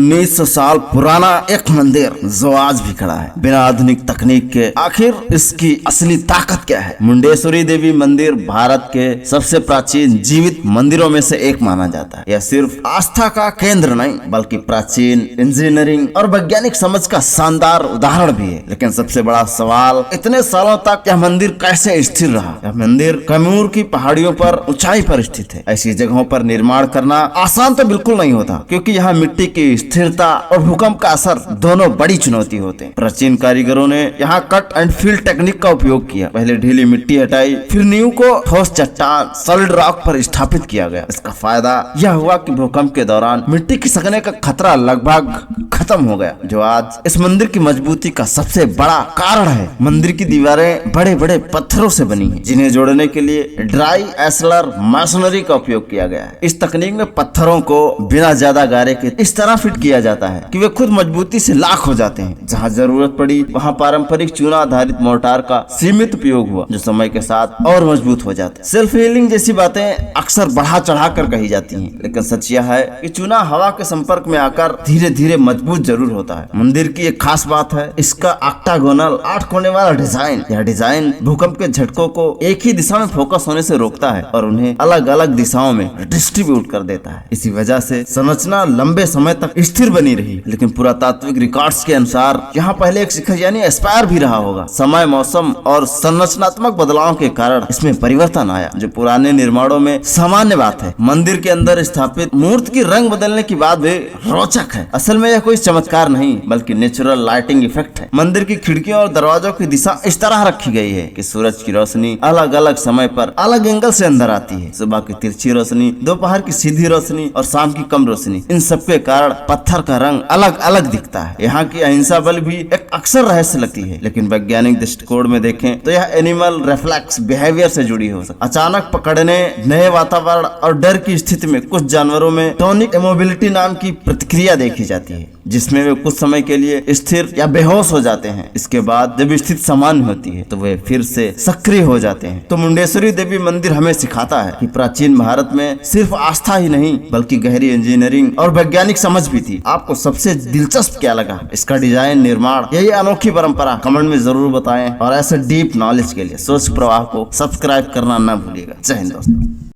1900 साल पुराना एक मंदिर जो आज भी खड़ा है बिना आधुनिक तकनीक के। आखिर इसकी असली ताकत क्या है? मुंडेश्वरी देवी मंदिर भारत के सबसे प्राचीन जीवित मंदिरों में से एक माना जाता है। यह सिर्फ आस्था का केंद्र नहीं बल्कि प्राचीन इंजीनियरिंग और वैज्ञानिक समझ का शानदार उदाहरण भी है। लेकिन सबसे बड़ा सवाल, इतने सालों तक यह मंदिर कैसे स्थिर रहा? यह मंदिर कैमूर की पहाड़ियों पर ऊंचाई पर स्थित है। ऐसी जगहों पर निर्माण करना आसान तो बिल्कुल नहीं होता, क्योंकि यहाँ मिट्टी की स्थिरता और भूकंप का असर दोनों बड़ी चुनौती होते हैं। प्राचीन कारीगरों ने यहाँ कट एंड फिल टेक्निक का उपयोग किया। पहले ढीली मिट्टी हटाई, फिर नींव को ठोस चट्टान सॉलिड रॉक पर स्थापित किया गया। इसका फायदा यह हुआ कि भूकंप के दौरान मिट्टी खिसकने का खतरा लगभग खत्म हो गया, जो आज इस मंदिर की मजबूती का सबसे बड़ा कारण है। मंदिर की दीवारें बड़े बड़े पत्थरों से बनी हैं, जिन्हें जोड़ने के लिए ड्राई एस्लर मशीनरी का उपयोग किया गया है। इस तकनीक में पत्थरों को बिना ज्यादा गारे के इस तरह फिट किया जाता है कि वे खुद मजबूती से लाख हो जाते हैं। जहाँ जरूरत पड़ी वहाँ पारंपरिक चूना आधारित मोर्टार का सीमित उपयोग हुआ, जो समय के साथ और मजबूत हो जाते हैं। सेल्फ हीलिंग जैसी बातें अक्सर बढ़ा चढ़ा कर कही जाती हैं, लेकिन सच यह है कि चूना हवा के संपर्क में आकर धीरे धीरे मजबूत जरूर होता है। मंदिर की एक खास बात है इसका ऑक्टागोनल 8 कोने वाला डिजाइन। यह डिजाइन भूकंप के झटकों को एक ही दिशा में फोकस होने से रोकता है और उन्हें अलग अलग दिशाओं में डिस्ट्रीब्यूट कर देता है। इसी वजह से संरचना लंबे समय तक स्थिर बनी रही। लेकिन पुरातात्विक रिकॉर्ड्स के अनुसार यहाँ पहले एक शिखर यानी एस्पायर भी रहा होगा। समय, मौसम और संरचनात्मक बदलाव के कारण इसमें परिवर्तन आया, जो पुराने निर्माणों में सामान्य बात है। मंदिर के अंदर स्थापित मूर्ति की रंग बदलने की बात भी रोचक है। असल में यह कोई चमत्कार नहीं बल्कि नेचुरल लाइटिंग इफेक्ट है। मंदिर की खिड़कियों और दरवाजों की दिशा इस तरह रखी गई है कि सूरज की रोशनी अलग अलग समय पर अलग एंगल से अंदर आती है। सुबह की तिरछी रोशनी, दोपहर की सीधी रोशनी और शाम की कम रोशनी, इन सब के कारण पत्थर का रंग अलग अलग दिखता है। यहाँ की अहिंसा बल भी एक अक्सर रहस्य लगती है, लेकिन वैज्ञानिक दृष्टिकोण में देखें तो यह एनिमल रिफ्लेक्स बिहेवियर से जुड़ी हो सकती है। अचानक पकड़ने, नए वातावरण और डर की स्थिति में कुछ जानवरों में टोनिक इमोबिलिटी नाम की प्रतिक्रिया देखी जाती है, जिसमें वे कुछ समय के लिए स्थिर या बेहोश हो जाते हैं। इसके बाद जब स्थिति सामान्य होती है तो वे फिर से सक्रिय हो जाते हैं। तो मुंडेश्वरी देवी मंदिर हमें सिखाता है कि प्राचीन भारत में सिर्फ आस्था ही नहीं बल्कि गहरी इंजीनियरिंग और वैज्ञानिक समझ भी थी। आपको सबसे दिलचस्प क्या लगा? इसका डिजाइन, निर्माण या ये अनोखी परंपरा? कमेंट में जरूर बताएं और ऐसे डीप नॉलेज के लिए सोच प्रवाह को सब्सक्राइब करना न भूलिएगा। जय हिंद दोस्तों।